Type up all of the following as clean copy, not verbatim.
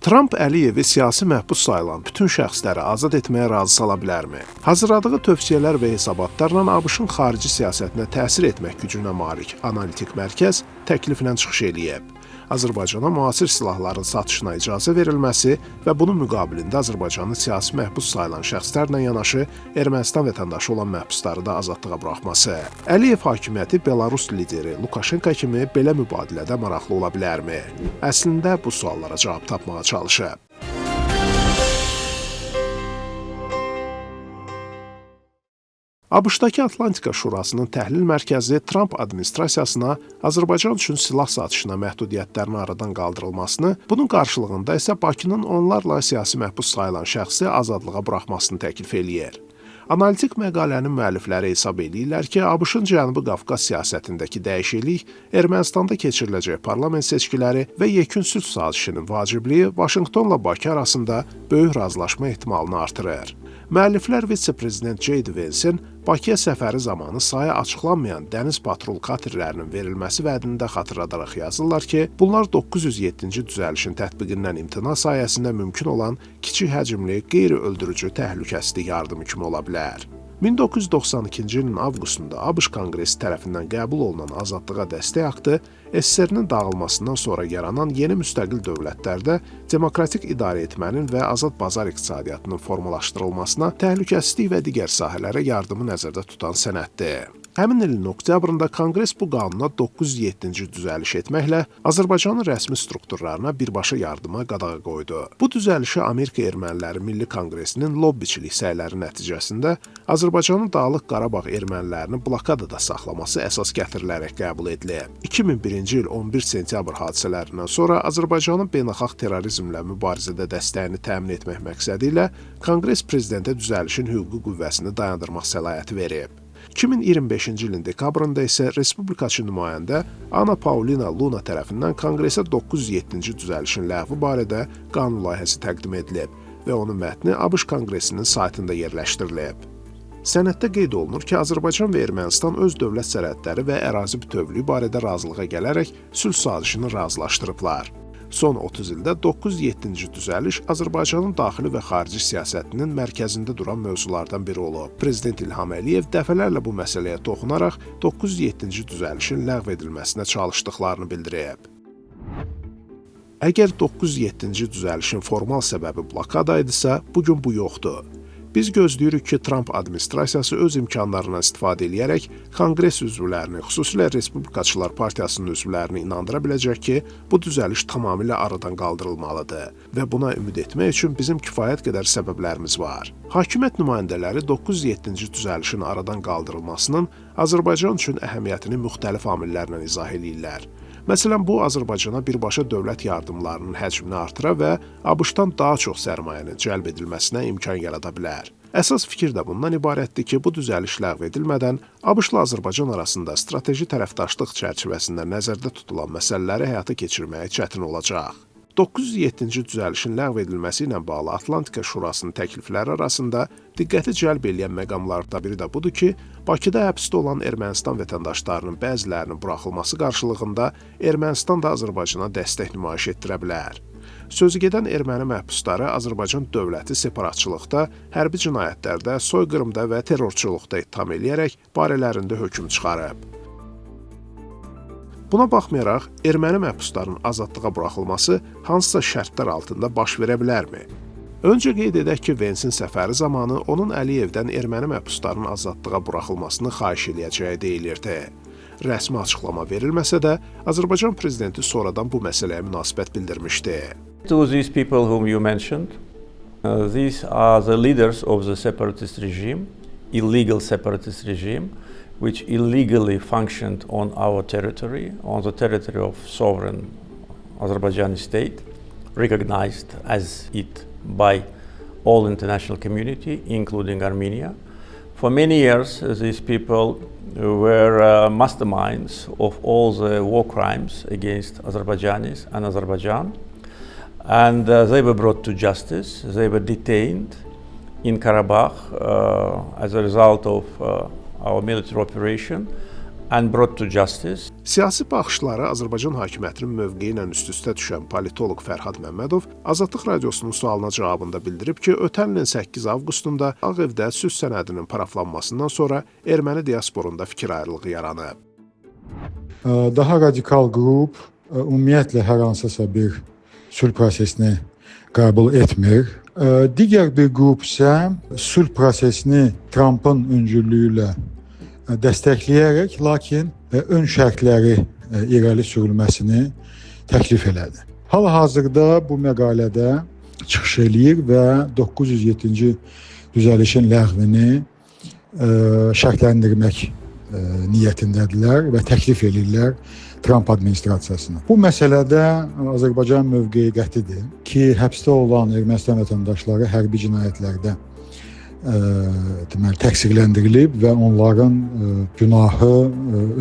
Tramp Əliyevi siyasi məhbus sayılan bütün şəxsləri azad etməyə razı sala bilərmi? Hazırladığı tövsiyələr və hesabatlarla ABŞ-ın xarici siyasətinə təsir etmək gücünə malik analitik mərkəz təkliflə çıxış eləyib. Azərbaycana müasir silahların satışına icazə verilməsi və bunun müqabilində Azərbaycanın siyasi məhbus sayılan şəxslərlə yanaşı Ermənistan vətəndaşı olan məhbusları da azadlığa buraxması. Əliyev hakimiyyəti Belarus lideri Lukaşenko kimi belə mübadilədə maraqlı ola bilərmi? Əslində bu suallara cavab tapmağa çalışıb. ABŞ-dakı Atlantika Şurasının təhlil mərkəzi Tramp administrasiyasına Azərbaycan üçün silah satışına məhdudiyyətlərin aradan qaldırılmasını, bunun qarşılığında isə Bakının onlarla siyasi məhbus sayılan şəxsi azadlığa buraxmasını təklif eləyir. Analitik məqalənin müəllifləri hesab eləyirlər ki, ABŞ-ın Cənubi Qafqaz siyasətindəki dəyişiklik, Ermənistanda keçiriləcək parlament seçkiləri və yekun sülh sazişinin vacibliyi Vaşinqtonla Bakı arasında böyük razılaşma ehtimalını artırır. Müəlliflər vitse-prezident J.D. Vance'in Bakıya səfəri zamanı sayı açıqlanmayan dəniz patrul katerlərinin verilməsi vədini də xatırladaraq yazırlar ki, bunlar 907-ci düzəlişin tətbiqindən imtina sayəsində mümkün olan kiçik həcmli, qeyri-öldürücü təhlükəsizlik yardımı kimi ola bilər. 1992-ci ilin avqustunda ABŞ Konqresi tərəfindən qəbul olunan azadlığa dəstək aktı SSR-nin dağılmasından sonra yaranan yeni müstəqil dövlətlərdə demokratik idarə etmənin və azad bazar iqtisadiyyatının formalaşdırılmasına, təhlükəsizlik və digər sahələrə yardımı nəzərdə tutan sənəddir. Həmin ilin oktyabrında Konqres bu qanuna 907-ci düzəliş etməklə Azərbaycanın rəsmi strukturlarına birbaşa yardıma qadağa qoydu. Bu düzəlişi Amerika Erməniləri Milli Konqresinin lobbiçilik səyləri nəticəsində Azərbaycanın Dağlıq Qarabağ ermənilərini blokadada saxlaması əsas gətirilərək qəbul edilib. 2001-ci il 11 sentyabr hadisələrindən sonra Azərbaycanın beynəlxalq terrorizmlə mübarizədə dəstəyini təmin etmək məqsədi ilə Konqres prezidentə düzəlişin hüquqi qüvvəsini dayandırmaq səlahiyyəti verib. 2025-ci ilin dekabrında isə respublikaçı nümayəndə Ana Paulina Luna tərəfindən Konqresə 907-ci düzəlişin ləğvi barədə qanun layihəsi təqdim edilib və onun mətni ABŞ Konqresinin saytında yerləşdirilib. Sənəddə qeyd olunur ki, Azərbaycan və Ermənistan öz dövlət sərhədləri və ərazi bütövlüyü barədə razılığa gələrək sülh sazişini razılaşdırıblar. Son 30 ildə 907-ci düzəliş Azərbaycanın daxili və xarici siyasətinin mərkəzində duran mövzulardan biri olub. Prezident İlham Əliyev dəfələrlə bu məsələyə toxunaraq 907-ci düzəlişin ləğv edilməsinə çalışdıqlarını bildirib. Əgər 907-ci düzəlişin formal səbəbi blokada idisə, bugün bu yoxdur. Biz gözləyirik ki, Tramp administrasiyası öz imkanlarından istifadə edərək Konqres üzvlərini, xüsusilə Respublikaçılar Partiyasının üzvlərini inandıra biləcək ki, bu düzəliş tamamilə aradan qaldırılmalıdır və buna ümid etmək üçün bizim kifayət qədər səbəblərimiz var. Hakimiyyət nümayəndələri 907-ci düzəlişin aradan qaldırılmasının Azərbaycan üçün əhəmiyyətini müxtəlif amillərlə izah edirlər. Məsələn, bu Azərbaycana birbaşa dövlət yardımlarının həcmini artıra və ABŞ-dan daha çox sərmayənin cəlb edilməsinə imkan yarada bilər. Əsas fikir də bundan ibarətdir ki, bu düzəliş ləğv edilmədən ABŞ-la Azərbaycan arasında strateji tərəfdaşlıq çərçivəsində nəzərdə tutulan məsələləri həyata keçirməyə çətin olacaq. 907-ci düzəlişin ləğv edilməsi ilə bağlı Atlantika Şurasının təklifləri arasında diqqəti cəlb edən məqamlardan biri də budur ki, Bakıda həbsdə olan Ermənistan vətəndaşlarının bəzilərinin buraxılması qarşılığında Ermənistan da Azərbaycana dəstək nümayiş etdirə bilər. Sözügedən erməni məhbusları Azərbaycan dövləti separatçılıqda, hərbi cinayətlərdə, soyqırımda və terrorçuluqda ittiham eləyərək barələrində hökm çıxarıb. Buna baxmayaraq, erməni məhbusların azadlığa buraxılması hansısa şərtlər altında baş verə bilərmi? Öncə qeyd edək ki, Vance'in səfəri zamanı onun Əliyevdən erməni məhbusların azadlığa buraxılmasını xahiş eləyəcəyi deyilirdi. Rəsmi açıqlama verilməsə də, Azərbaycan prezidenti sonradan bu məsələyə münasibət bildirmişdi. To these people whom you mentioned, these are the leaders of the separatist regime, illegal separatist regime, which illegally functioned on our territory, on the territory of sovereign Azerbaijani state, recognized as it by all international community, including Armenia. For many years, these people were masterminds of all the war crimes against Azerbaijanis and Azerbaijan. And they were brought to justice. They were detained in Karabakh as a result of our military operation. and brought to justice. Siyasi baxışları Azərbaycan hakimiyyətinin mövqeyi ilə üst-üstə düşən politoloq Fərhad Məmmədov Azadlıq Radiosunun sualına cavabında bildirib ki, ötən ilin 8 avqustunda Ağ Evdə sülh sənədinin paraflanmasından sonra erməni diasporunda fikir ayrılığı yaranıb. Daha radikal qrup ümumiyyətlə hər hansısa bir sülh prosesini qəbul etmir. Digər bir qrup isə sülh prosesini Trumpın öncülüyü ilə dəstəkləyərək, lakin ön şərtləri irəli sürülməsini təklif elədi. Hal-hazırda bu məqalədə çıxış eləyir və 907-ci düzəlişin ləğvini şərtləndirmək niyyətindədirlər və təklif eləyirlər Trump administrasiyasına. Bu məsələdə Azərbaycan mövqeyi qətidir ki, həbsdə olan Ermənistan vətəndaşları hərbi cinayətlərdə təqsirləndirilib və onların günahı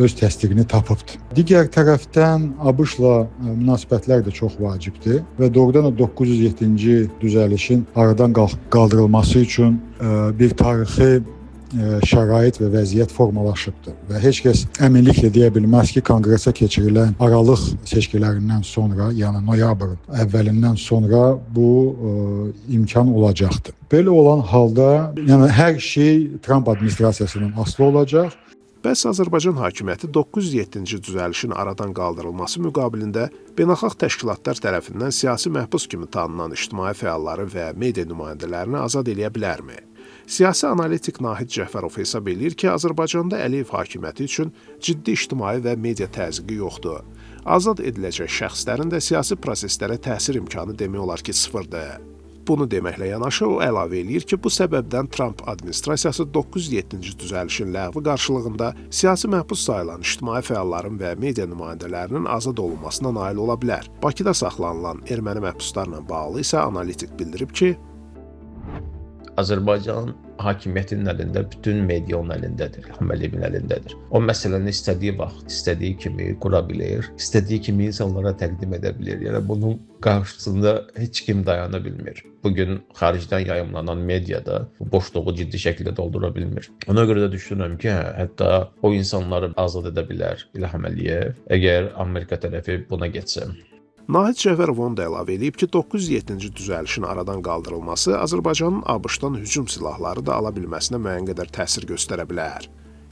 öz təsdiqini tapıbdır. Digər tərəfdən ABŞ-la münasibətlər də çox vacibdir və doğrudan da 907-ci düzəlişin aradan qaldırılması üçün bir tarixi şərait və vəziyyət formalaşıbdır və heç kəs əminliklə deyə bilməz ki, konqresə keçirilən aralıq seçkilərindən sonra, yəni noyabrın əvvəlindən sonra bu imkan olacaqdır. Belə olan halda, yəni hər şey Trump administrasiyasının asılı olacaq. Bəs Azərbaycan hakimiyyəti 907-ci düzəlişin aradan qaldırılması müqabilində beynəlxalq təşkilatlar tərəfindən siyasi məhbus kimi tanınan ictimai fəalları və media nümayəndələrini azad edə bilərmi? Siyasi analitik Nahid Cəfərov hesab edir ki, Azərbaycanda Əliyev hakimiyyəti üçün ciddi ictimai və media təzyiqi yoxdur. Azad ediləcək şəxslərin də siyasi proseslərə təsir imkanı demək olar ki, sıfırdır. Bunu deməklə yanaşı o əlavə eləyir ki, bu səbəbdən Trump administrasiyası 907-ci düzəlişin ləğvi qarşılığında siyasi məhbus sayılan ictimai fəalların və media nümayəndələrinin azad olunmasına nail ola bilər. Bakıda saxlanılan erməni məhbuslarla bağlı isə analitik bildirib ki, Azərbaycan hakimiyyətinin əlində, bütün media onun əlindədir, İlham Əliyevin əlindədir. O məsələni istədiyi vaxt, istədiyi kimi qura bilir, istədiyi kimi insanlara təqdim edə bilir. Yəni bunun qarşısında heç kim dayana bilmir. Bugün xaricdən yayımlanan mediada bu boşluğu ciddi şəkildə doldura bilmir. Ona görə də düşünürəm ki, hətta o insanları azad edə bilər İlham Əliyev, əgər Amerika tərəfi buna getsə. Nahid Cəfərov da əlavə edib ki, 907-ci düzəlişin aradan qaldırılması Azərbaycanın ABŞ-dan hücum silahları da ala bilməsinə müəyyən qədər təsir göstərə bilər.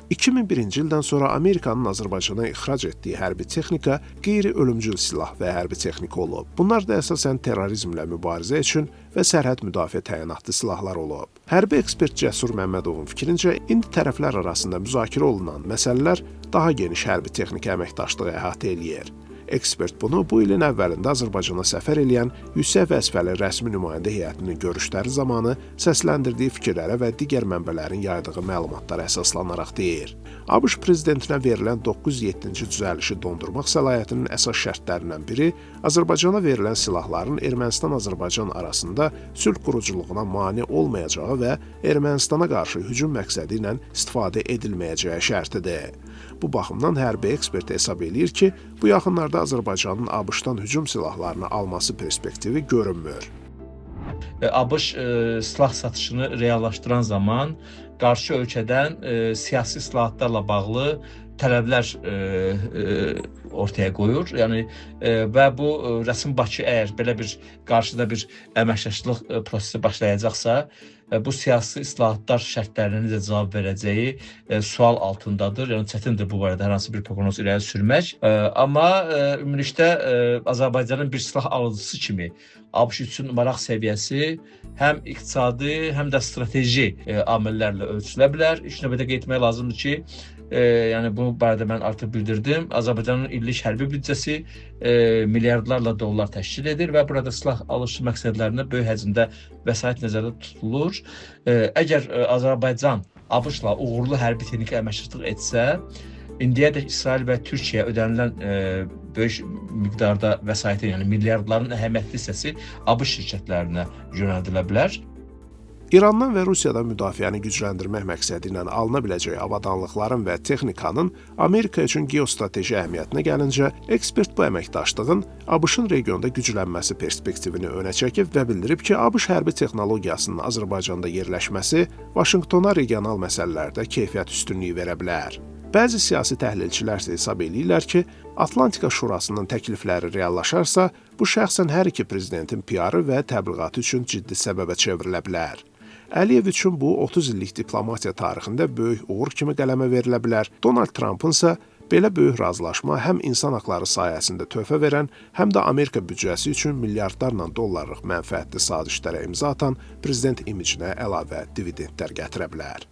2001-ci ildən sonra Amerikanın Azərbaycana ixrac etdiyi hərbi texnika qeyri-ölümcül silah və hərbi texnika olub. Bunlar da əsasən terrorizmlə mübarizə üçün və sərhəd müdafiə təyinatlı silahlar olub. Hərbi ekspert Cəsur Məmmədovun fikrincə, indi tərəflər arasında müzakirə olunan məsələlər daha geniş hərbi texnika əməkdaşlığı əhatə eləyir. Ekspert bunu bu ilin əvvəlində Azərbaycana səfər eləyən yüksək vəzifəli rəsmi nümayəndə heyətinin görüşləri zamanı səsləndirdiyi fikirlərə və digər mənbələrin yaydığı məlumatlara əsaslanaraq deyir. ABŞ prezidentinə verilən 907-ci düzəlişi dondurmaq səlahiyyətinin əsas şərtlərindən biri Azərbaycana verilən silahların Ermənistan-Azərbaycan arasında sülh quruculuğuna mane olmayacağı və Ermənistana qarşı hücum məqsədi ilə istifadə edilməyəcəyi şərtidir. Bu baxımdan hərbi ekspert hesab eləyir ki, bu yaxınlarda Azərbaycanın ABŞ-dan hücum silahlarını alması perspektivi görünmür. ABŞ silah satışını reallaşdıran zaman qarşı ölkədən siyasi islahatlarla bağlı tələblər ortaya qoyur. Yəni və bu rəsmi Bakı əgər belə bir qarşıda bir əməkdaşlıq prosesi başlayacaqsa, bu siyasi islahatlar şərtlərinə necə cavab verəcəyi sual altındadır. Yəni çətindir bu barədə hər hansı bir proqnoz irəli sürmək. Amma ümumilikdə Azərbaycanın bir silah alıcısı kimi ABŞ üçün maraq səviyyəsi həm iqtisadi, həm də strateji amillərlə ölçülə bilər. İlk növbədə qeyd etmək lazımdır ki, yəni bu barədə mən artıq bildirdim. Azərbaycanın illik hərbi büdcəsi milyardlarla dollar təşkil edir və burada silah alışı məqsədlərində böyük həcmdə vəsait nəzərdə tutulur. Əgər Azərbaycan ABŞ-la uğurlu hərbi texniki əməkdaşlıq etsə, indiyədək İsrail və Türkiyəyə ödənilən böyük miqdarda vəsaitin, yəni milyardların əhəmiyyətli hissəsi ABŞ şirkətlərinə yönəldilə bilər. İrandan və Rusiyadan müdafiəni gücləndirmək məqsədi ilə alına biləcək avadanlıqların və texnikanın Amerika üçün geostrateji əhəmiyyətinə gəlincə, ekspert bu əməkdaşlığın ABŞ-ın regionda güclənməsi perspektivini önə çəkib və bildirib ki, ABŞ hərbi texnologiyasının Azərbaycanda yerləşməsi Vaşinqtona regional məsələlərdə keyfiyyət üstünlüyü verə bilər. Bəzi siyasi təhlilçilər isə hesab edirlər ki, Atlantika Şurasının təklifləri reallaşarsa, bu şəxsən hər iki prezidentin PR-ı və təbliğatı üçün ciddi səbəbə çevrilə bilər. Əliyev üçün bu 30 illik diplomatiya tarixində böyük uğur kimi qələmə verilə bilər. Donald Trumpın isə belə böyük razılaşma həm insan haqları sayəsində töhfə verən, həm də Amerika büdcəsi üçün milyardlarla dollarlıq mənfəətli sazişlərə imza atan prezident imicinə əlavə dividendlər gətirə bilər.